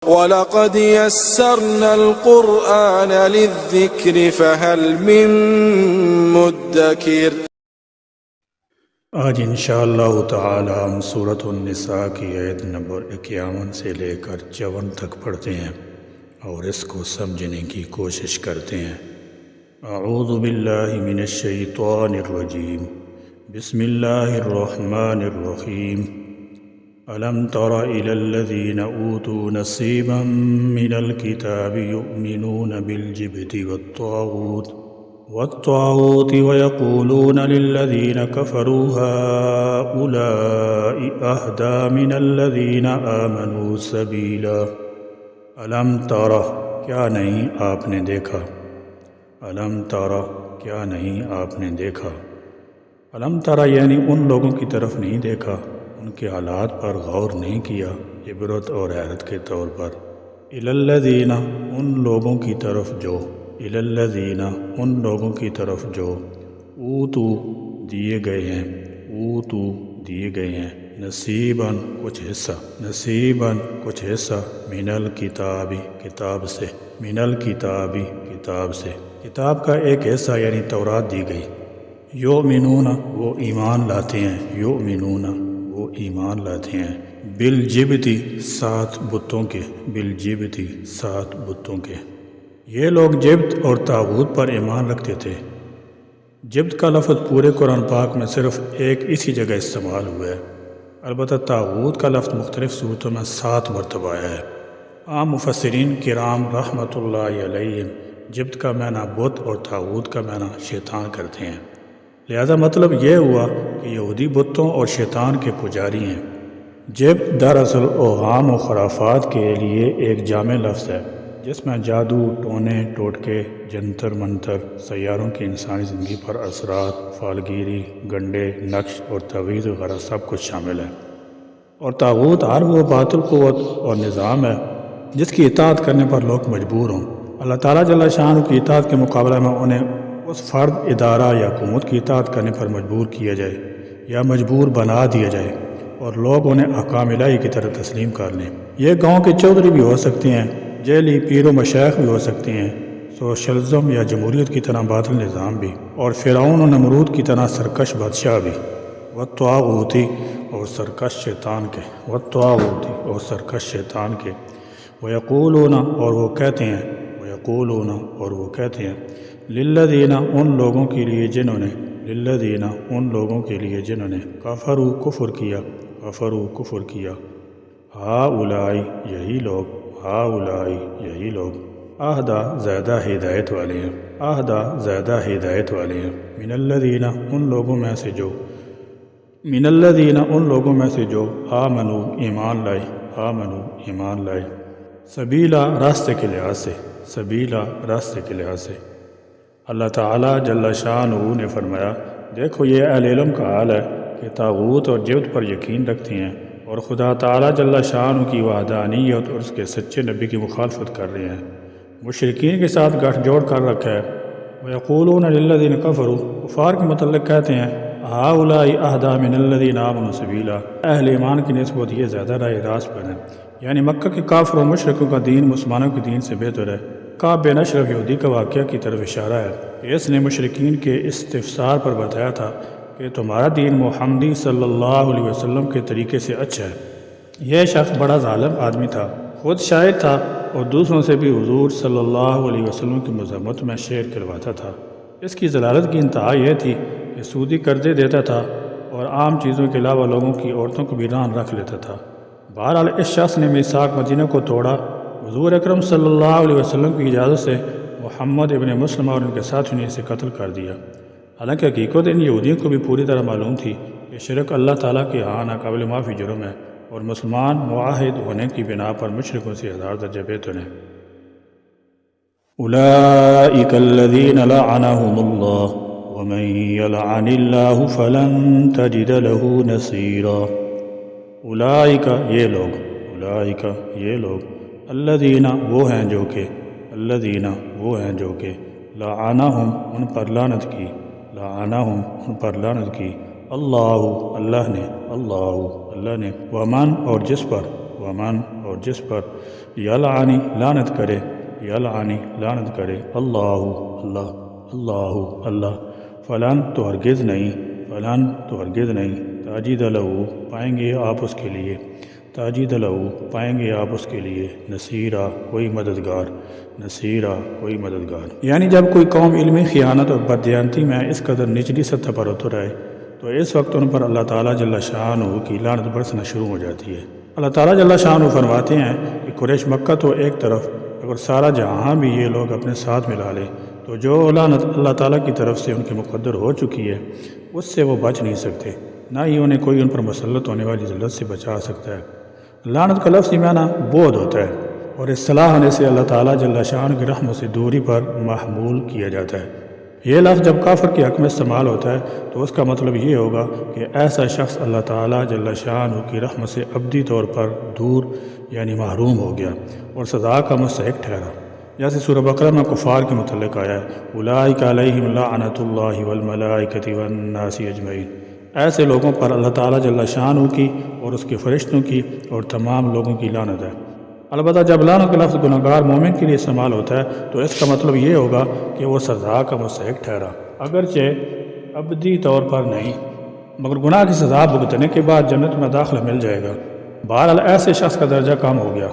وَلَقَدْ يَسَّرْنَا الْقُرْآنَ لِلذِّكْرِ فَهَلْ مِن مُّدَّكِرٍ۔ آج انشاءاللہ تعالی ہم سورۃ النساء کی آیت نمبر 51 سے لے کر 54 تک پڑھتے ہیں اور اس کو سمجھنے کی کوشش کرتے ہیں۔ اعوذ باللہ من الشیطان الرجیم، بسم اللہ الرحمن الرحیم۔ أَلَمْ تَرَ إِلَى الَّذِينَ أُوتُوا نَصِيبًا مِّنَ الْكِتَابِ يُؤْمِنُونَ بِالْجِبْتِ وَالطَّاغُوتِ وَيَقُولُونَ لِلَّذِينَ كَفَرُوا هَٰؤُلَاءِ أَهْدَىٰ مِنَ الَّذِينَ آمَنُوا سَبِيلًا۔ أَلَمْ تَرَ، کیا نہیں آپ نے دیکھا؟ أَلَمْ تَرَ، کیا نہیں آپ نے دیکھا؟ أَلَمْ تَرَ یعنی ان لوگوں کی طرف نہیں دیکھا، ان کے حالات پر غور نہیں کیا عبرت اور حیرت کے طور پر۔ إِلَى الَّذِينَ، ان لوگوں کی طرف جو، إِلَى الَّذِينَ، ان لوگوں کی طرف جو، اوتو دیے گئے ہیں، اوتو دیے گئے ہیں، نصیباً کچھ حصہ، نصیباً کچھ حصہ، من الکتاب کتاب سے، من الکتاب کتاب سے، کتاب کا ایک حصہ یعنی تورات دی گئی۔ یؤمنون وہ ایمان لاتے ہیں، یؤمنون وہ ایمان لاتے ہیں، بالجبتی سات بتوں کے، بالجبتی سات بتوں کے۔ یہ لوگ جبت اور طاغوت پر ایمان رکھتے تھے۔ جبت کا لفظ پورے قرآن پاک میں صرف ایک اسی جگہ استعمال ہوا ہے، البتہ طاغوت کا لفظ مختلف صورتوں میں 7 مرتبہ آیا ہے۔ عام مفسرین کرام رحمۃ اللہ علیہم جبت کا معنی بت اور طاغوت کا معنی شیطان کرتے ہیں، لہذا مطلب یہ ہوا کہ یہودی بتوں اور شیطان کے پجاری ہیں۔ جبت دراصل اوہام و خرافات کے لیے ایک جامع لفظ ہے جس میں جادو، ٹونے ٹوٹکے، جنتر منتر، سیاروں کی انسانی زندگی پر اثرات، فالگیری، گنڈے، نقش اور تعویذ وغیرہ سب کچھ شامل ہے۔ اور طاغوت ہر وہ باطل قوت اور نظام ہے جس کی اطاعت کرنے پر لوگ مجبور ہوں۔ اللہ تعالیٰ جل شانہ کی اطاعت کے مقابلہ میں انہیں اس فرد، ادارہ یا حکومت کی اطاعت کرنے پر مجبور کیا جائے یا مجبور بنا دیا جائے اور لوگ انہیں احکام الہی کی طرح تسلیم کر لیں۔ یہ گاؤں کے چودھری بھی ہو سکتے ہیں، جیلی، پیر و مشائخ بھی ہو سکتے ہیں، سوشلزم یا جمہوریت کی طرح باطل نظام بھی، اور فرعون و نمرود کی طرح سرکش بادشاہ بھی، والطاغوتی اور سرکش شیطان کے، والطاغوتی اور سرکش شیطان کے، ویقولون اور وہ کہتے ہیں، ویقولون اور وہ کہتے ہیں، للذین ان لوگوں کے لیے جنہوں نے، للذین ان لوگوں کے لیے جنہوں نے کفروا کفر کیا، کفروا کفر کیا، ہؤلاء یہی لوگ، ہؤلاء یہی لوگ، اہدیٰ زیادہ ہدایت والے ہیں، اہدیٰ زیادہ ہدایت والے ہیں، من الذین ان لوگوں میں سے جو، من الذین ان لوگوں میں سے جو آمنوا ایمان لائے، آمنوا ایمان لائے، سبیلا راستے کے لحاظ سے، سبیلا راستے کے لحاظ سے۔ اللہ تعالیٰ جل شانہ نے فرمایا، دیکھو یہ اہل علم کا حال ہے کہ طاغوت اور جبت پر یقین رکھتے ہیں اور خدا تعالیٰ جل شانہ کی وحدانیت اور اس کے سچے نبی کی مخالفت کر رہے ہیں، مشرکین کے ساتھ گٹھ جوڑ کر رکھا ہے۔ وَيَقُولُونَ لِلَّذِينَ كَفَرُوا کفار کے متعلق کہتے ہیں، هَؤُلَاءِ أَهْدَىٰ مِنَ الَّذِينَ آمَنُوا سَبِيلًا، اہل ایمان کی نسبت یہ زیادہ راہ راست پر ہیں، یعنی مکہ کے کافر و مشرکوں کا دین مسلمانوں کے دین سے بہتر ہے۔ کعب بن اشرف یہودی کا واقعہ کی طرف اشارہ ہے کہ اس نے مشرکین کے استفسار پر بتایا تھا کہ تمہارا دین محمدی صلی اللہ علیہ وسلم کے طریقے سے اچھا ہے۔ یہ شخص بڑا ظالم آدمی تھا، خود شاعر تھا اور دوسروں سے بھی حضور صلی اللہ علیہ وسلم کی مذمت میں شعر کہلواتا تھا۔ اس کی ضلالت کی انتہا یہ تھی کہ سودی قرضے دیتا تھا اور عام چیزوں کے علاوہ لوگوں کی عورتوں کو بھی رہن رکھ لیتا تھا۔ بہرحال اس شخص نے میثاق مدینہ کو توڑا، حضور اکرم صلی اللہ علیہ وسلم کی اجازت سے محمد ابن مسلمہ اور ان کے ساتھیوں نے اسے قتل کر دیا۔ حالانکہ حقیقت ان یہودیوں کو بھی پوری طرح معلوم تھی کہ شرک اللہ تعالیٰ کے ہاں ناقابل معافی جرم ہے اور مسلمان معاہد ہونے کی بنا پر مشرکوں سے 1000 درجہ بہتر ہیں۔ اولئک الذین لعنهم اللہ ومن یلعن اللہ فلن تجد له نصیرا۔ اولئک یہ لوگ، اولئک یہ لوگ، الذین وہ ہیں جو کہ، الذین وہ ہیں جو کہ، لعنہم ان پر لعنت کی، لعنہم ان پر لعنت کی، اللہ اللہ نے، اللہ اللہ نے، ومن اور جس پر، ومن اور جس پر یلعنی لعنت کرے یلعنی لعنت کرے اللہ اللہ اللہ اللہ فلن تو ہرگز نہیں فلن تو ہرگز نہیں تاجد لہو پائیں گے آپ اس کے لیے تاجد لہو پائیں گے آپ اس کے لیے نصیرہ کوئی مددگار نصیرہ کوئی مددگار۔ یعنی جب کوئی قوم علمی خیانت اور بددیانتی میں اس قدر نچلی سطح پر اتر آئے تو اس وقت ان پر اللہ تعالیٰ جل شانہ کی لعنت برسنا شروع ہو جاتی ہے۔ اللہ تعالیٰ جل شانہ فرماتے ہیں کہ قریش مکہ تو ایک طرف، اگر سارا جہاں بھی یہ لوگ اپنے ساتھ ملا لے تو جو لعنت اللہ تعالیٰ کی طرف سے ان کے مقدر ہو چکی ہے اس سے وہ بچ نہیں سکتے، نہ ہی انہیں کوئی ان پر مسلط ہونے والی ذلت سے بچا سکتا ہے۔ لعنت کا لفظی معنی بعد ہوتا ہے اور اصطلاح ہونے سے اللہ تعالیٰ جل شانہ کی رحمت سے دوری پر محمول کیا جاتا ہے۔ یہ لفظ جب کافر کے حق میں استعمال ہوتا ہے تو اس کا مطلب یہ ہوگا کہ ایسا شخص اللہ تعالیٰ جل شانہ کی رحمت سے ابدی طور پر دور یعنی محروم ہو گیا اور سزا کا مستحق ٹھہرا، جیسے سورہ بقرہ میں کفار کے متعلق آیا ہے اولئک علیہم لعنۃ اللہ والملائکۃ والناس اجمعین۔ ایسے لوگوں پر اللہ تعالیٰ جل شانہ کی اور اس کے فرشتوں کی اور تمام لوگوں کی لعنت ہے۔ البتہ جب لعنت کا لفظ گناہگار مومن کے لیے استعمال ہوتا ہے تو اس کا مطلب یہ ہوگا کہ وہ سزا کا مستحق ٹھہرا، اگرچہ ابدی طور پر نہیں، مگر گناہ کی سزا بھگتنے کے بعد جنت میں داخلہ مل جائے گا۔ بہرحال ایسے شخص کا درجہ کم ہو گیا۔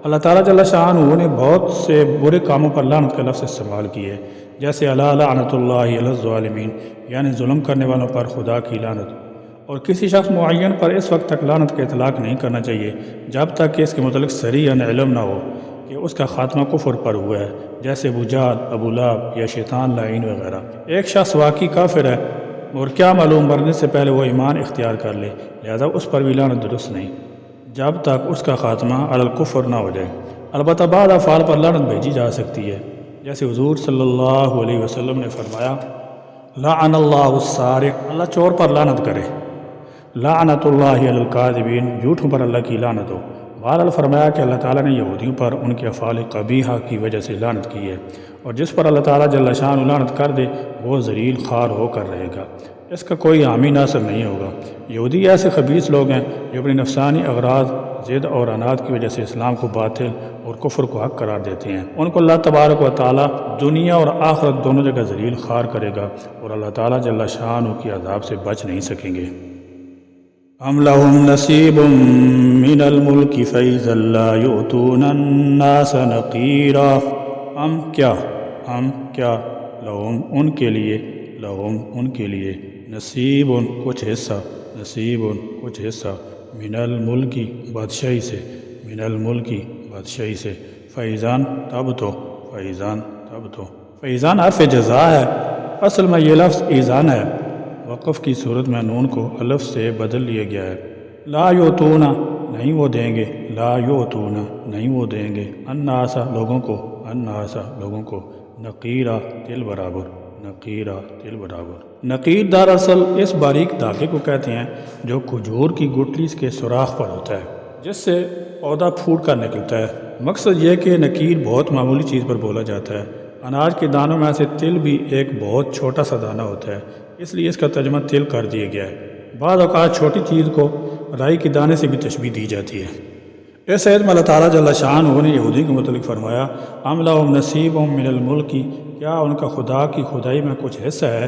اللہ تعالیٰ جل شانہ نے بہت سے برے کاموں پر لعنت کا لفظ استعمال کیے، جیسے الا لعنۃ اللہ علی الظالمین، یعنی ظلم کرنے والوں پر خدا کی لعنت۔ اور کسی شخص معین پر اس وقت تک لعنت کا اطلاق نہیں کرنا چاہیے جب تک کہ اس کے متعلق صریحاً علم نہ ہو کہ اس کا خاتمہ کفر پر ہوا ہے، جیسے ابو جہل، ابو لہب یا شیطان لعین وغیرہ۔ ایک شخص واقعی کافر ہے اور کیا معلوم مرنے سے پہلے وہ ایمان اختیار کر لے، لہذا اس پر بھی لعنت درست نہیں جب تک اس کا خاتمہ علی الکفر نہ ہو جائے۔ البتہ بعض افعال پر لعنت بھیجی جا سکتی ہے، جیسے حضور صلی اللہ علیہ وسلم نے فرمایا لعن اللہ السارق، اللہ چور پر لعنت کرے، لعنت اللہ علی الکاذبین، جھوٹوں پر اللہ کی لعنت ہو۔ بہرحال فرمایا کہ اللہ تعالیٰ نے یہودیوں پر ان کے افعال قبیحہ کی وجہ سے لعنت کی ہے، اور جس پر اللہ تعالیٰ جل شانہ لعنت کر دے وہ ذلیل خوار ہو کر رہے گا، اس کا کوئی عامی ناصر نہیں ہوگا۔ یہودی ایسے خبیث لوگ ہیں جو اپنی نفسانی اغراض، ضد اور عناد کی وجہ سے اسلام کو باطل اور کفر کو حق قرار دیتے ہیں۔ ان کو اللہ تبارک و تعالیٰ دنیا اور آخرت دونوں جگہ ذلیل خوار کرے گا اور اللہ تعالیٰ جل شانہ کے عذاب سے بچ نہیں سکیں گے۔ ام لهم نصیب من الملک فإذا لا یؤتون الناس نقیرا، ہم کیا لہم ان کے لیے نصیب کچھ حصہ، نصیب کچھ حصہ، من الملکی بادشاہی سے، فیضان تب تو فیضان حرف جزا ہے، اصل میں یہ لفظ ایزان ہے، وقف کی صورت میں نون کو الف سے بدل لیا گیا ہے۔ لا یؤتون نہیں وہ دیں گے، لا یؤتون نہیں وہ دیں گے، الناس لوگوں کو نقیرہ تل برابر، نقیر دراصل اس باریک دھاگے کو کہتے ہیں جو کھجور کی گٹلی کے سوراخ پر ہوتا ہے، جس سے پودا پھوٹ کر نکلتا ہے۔ مقصد یہ کہ نقیر بہت معمولی چیز پر بولا جاتا ہے۔ اناج کے دانوں میں سے تل بھی ایک بہت چھوٹا سا دانہ ہوتا ہے، اس لیے اس کا ترجمہ تل کر دیا گیا ہے۔ بعض اوقات چھوٹی چیز کو رائی کے دانے سے بھی تشبیہ دی جاتی ہے۔ اس آیت میں اللہ تعالیٰ جل شانہ نے یہودی کے متعلق فرمایا ام لہم نصیب من الملک، کیا ان کا خدا کی خدائی میں کچھ حصہ ہے؟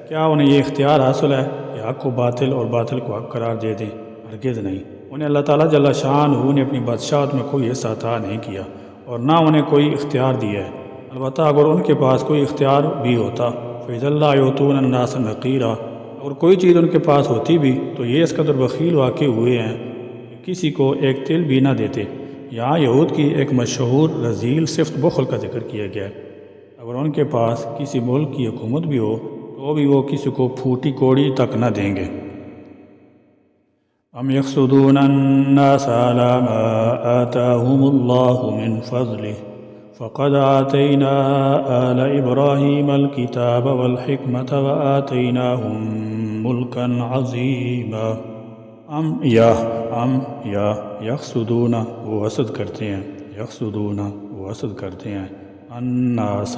کیا انہیں یہ اختیار حاصل ہے کہ حق کو باطل اور باطل کو حق قرار دے دیں؟ ہرگز نہیں، انہیں اللہ تعالیٰ جل شانہ نے اپنی بادشاہت میں کوئی حصہ عطا نہیں کیا اور نہ انہیں کوئی اختیار دیا ہے۔ البتہ اگر ان کے پاس کوئی اختیار بھی ہوتا فإذا لا یؤتون الناس نقیرا، اور کوئی چیز ان کے پاس ہوتی بھی تو یہ اس قدر بخیل واقع ہوئے ہیں کہ کسی کو ایک تل بھی نہ دیتے۔ یہاں یہود کی ایک مشہور رذیل صفت بخل کا ذکر کیا گیا ہے۔ اگر ان کے پاس کسی ملک کی حکومت بھی ہو تو بھی وہ کسی کو پھوٹی کوڑی تک نہ دیں گے۔ ام یحسدون الناس علی ما آتاہم اللہ من فضلہ فقد آتینا آل ابراہیم الکتاب والحکمت وآتیناہم ملکا عظیما۔ ام یا یحسدون وہ حسد کرتے ہیں الناس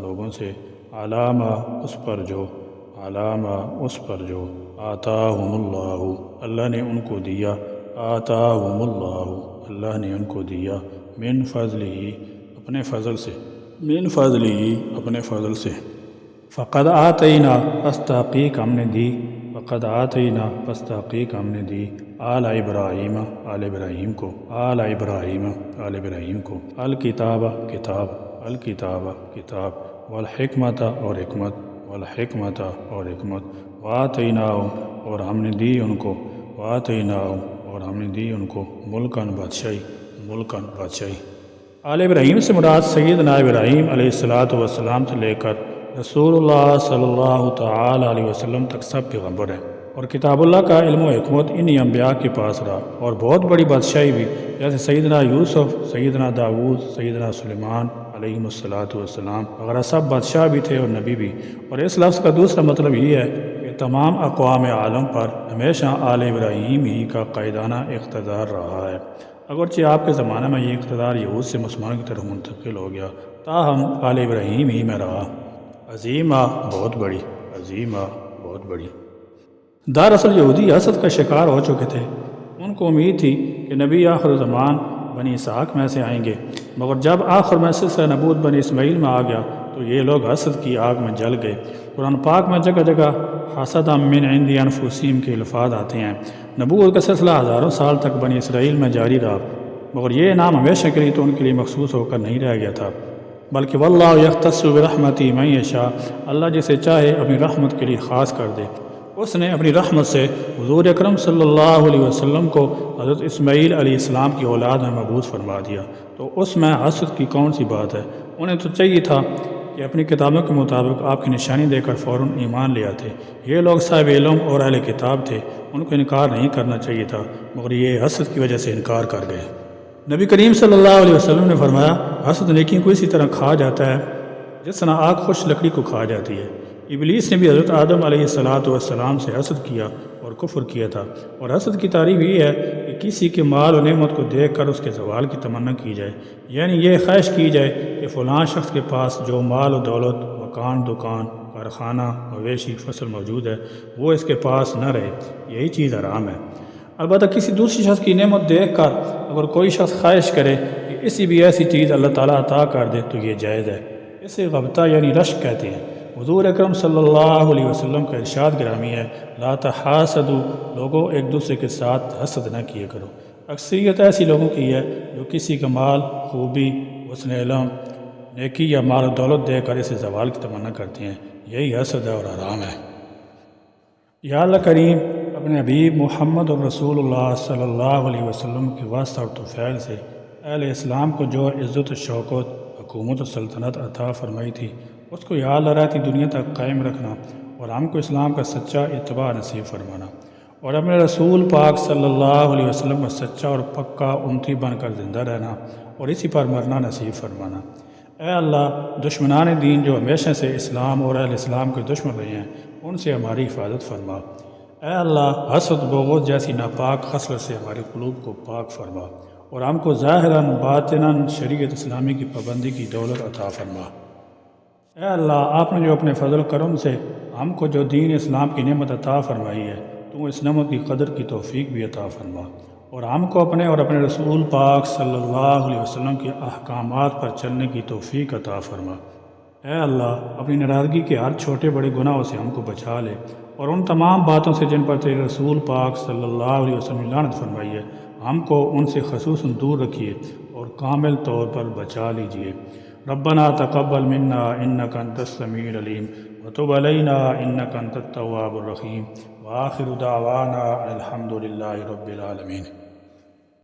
لوگوں سے علامہ اس پر جو آتاہم اللہ نے ان کو دیا، آتاہم اللہ، اللہ نے ان کو دیا، من فضلہ، اپنے فضل سے، من فضلہ، اپنے فضل سے، فقد آتینا، پس تحقیق ہم نے دی، فقد آتینا، پس تحقیق ہم نے دی، آل ابراہیم، آل ابراہیم کو، آل ابراہیم، آل ابراہیم کو، الکتاب، کتاب، الکتاب، کتاب، والحکمت، اور حکمت، والحکمت، اور حکمت، وآتیناہم، اور ہم نے دی ان کو، وآتیناہم، اور ہم نے دی ان کو، ملکن، بادشاہی، ملکن، بادشاہی۔ آل ابراہیم سے مراد سیدنا ابراہیم علیہ السلام سے لے کر رسول اللہ صلی اللہ تعالی علیہ وسلم تک سب پیغمبر ہیں، اور کتاب اللہ کا علم و حکمت انہی انبیاء کے پاس رہا، اور بہت بڑی بادشاہی بھی، جیسے سیدنا یوسف، سیدنا داؤد، سیدنا سلیمان علیہ السلام وغیرہ سب بادشاہ بھی تھے اور نبی بھی۔ اور اس لفظ کا دوسرا مطلب یہ ہے کہ تمام اقوام عالم پر ہمیشہ آل ابراہیم ہی کا قائدانہ اقتدار رہا ہے، اگرچہ آپ کے زمانے میں یہ اقتدار یہود سے مسلمانوں کی طرف منتقل ہو گیا، تاہم آل ابراہیم ہی میں رہا۔ عظیمہ، بہت بڑی، عظیمہ، بہت بڑی۔ دراصل یہودی حسد کا شکار ہو چکے تھے، ان کو امید تھی کہ نبی آخر زمان بنی اسحاق میں سے آئیں گے، مگر جب آخر میں سلسلہ نبوت بنی اسماعیل میں آ گیا تو یہ لوگ حسد کی آگ میں جل گئے۔ قرآن پاک میں جگہ جگہ حسد من عند انفسہم کے الفاظ آتے ہیں۔ نبوت کا سلسلہ ہزاروں سال تک بنی اسرائیل میں جاری رہا، مگر یہ نام ہمیشہ کے لیے تو ان کے لیے مخصوص ہو کر نہیں رہ گیا تھا، بلکہ واللہ یختص برحمتہ من یشاء، اللہ جسے چاہے اپنی رحمت کے لیے خاص کر دے۔ اس نے اپنی رحمت سے حضور اکرم صلی اللہ علیہ وسلم کو حضرت اسماعیل علیہ السلام کی اولاد میں مبعوث فرما دیا، تو اس میں حسد کی کون سی بات ہے؟ انہیں تو چاہیے تھا کہ اپنی کتابوں کے مطابق آپ کی نشانی دے کر فوراً ایمان لے آتے۔ یہ لوگ صاحب علم اور اہل کتاب تھے، ان کو انکار نہیں کرنا چاہیے تھا، مگر یہ حسد کی وجہ سے انکار کر گئے۔ نبی کریم صلی اللہ علیہ وسلم نے فرمایا، حسد نیکی کو اسی طرح کھا جاتا ہے جس طرح آگ خوش لکڑی کو کھا جاتی ہے۔ ابلیس نے بھی حضرت آدم علیہ السلام سے حسد کیا اور کفر کیا تھا، اور حسد کی تعریف یہ ہے کہ کسی کے مال و نعمت کو دیکھ کر اس کے زوال کی تمنا کی جائے، یعنی یہ خواہش کی جائے کہ فلاں شخص کے پاس جو مال و دولت، مکان، دکان، کارخانہ، مویشی، فصل موجود ہے وہ اس کے پاس نہ رہے، یہی چیز حرام ہے۔ البتہ کسی دوسری شخص کی نعمت دیکھ کر اگر کوئی شخص خواہش کرے کہ اسی بھی ایسی چیز اللہ تعالیٰ عطا کر دے تو یہ جائز ہے، اسے غبطہ یعنی رشک کہتے ہیں۔ حضور اکرم صلی اللہ علیہ وسلم کا ارشاد گرامی ہے، لا تحاسدوا، لوگوں ایک دوسرے کے ساتھ حسد نہ کیے کرو۔ اکثریت ایسی لوگوں کی ہے جو کسی کا مال، خوبی، حسن علم، نیکی یا مال و دولت دے کر اسے زوال کی تمنا کرتے ہیں، یہی حسد ہے اور حرام ہے۔ یا اللہ کریم اپنے حبیب محمد رسول اللہ صلی اللہ علیہ وسلم کے واسطہ اور توفیل سے اہل اسلام کو جو عزت و شوکت، حکومت و سلطنت عطا فرمائی تھی، اس کو یا اللہ رہتی دنیا تک قائم رکھنا، اور ہم کو اسلام کا سچا اتباع نصیب فرمانا، اور اپنے رسول پاک صلی اللہ علیہ وسلم کا سچا اور پکا امتی بن کر زندہ رہنا اور اسی پر مرنا نصیب فرمانا۔ اے اللہ، دشمنان دین جو ہمیشہ سے اسلام اور اہل اسلام کے دشمن رہے ہیں، ان سے ہماری حفاظت فرما۔ اے اللہ، حسد، بغض جیسی ناپاک خصلت سے ہمارے قلوب کو پاک فرما، اور ہم کو ظاہراً باطناً شریعت اسلامی کی پابندی کی دولت عطا فرما۔ اے اللہ، آپ نے جو اپنے فضل کرم سے ہم کو جو دین اسلام کی نعمت عطا فرمائی ہے، تو اس نعمت کی قدر کی توفیق بھی عطا فرما، اور ہم کو اپنے اور اپنے رسول پاک صلی اللہ علیہ وسلم کے احکامات پر چلنے کی توفیق عطا فرما۔ اے اللہ، اپنی ناراضگی کے ہر چھوٹے بڑے گناہوں سے ہم کو بچا لے، اور ان تمام باتوں سے جن پر تیرے رسول پاک صلی اللہ علیہ وسلم نے لعنت فرمائی ہے، ہم کو ان سے خصوصاً دور رکھیے اور کامل طور پر بچا لیجیے۔ ربنا تقبل منا انك انت السميع العليم وتب علينا انك انت التواب الرحيم وآخر دعوانا الحمد لله رب العالمين۔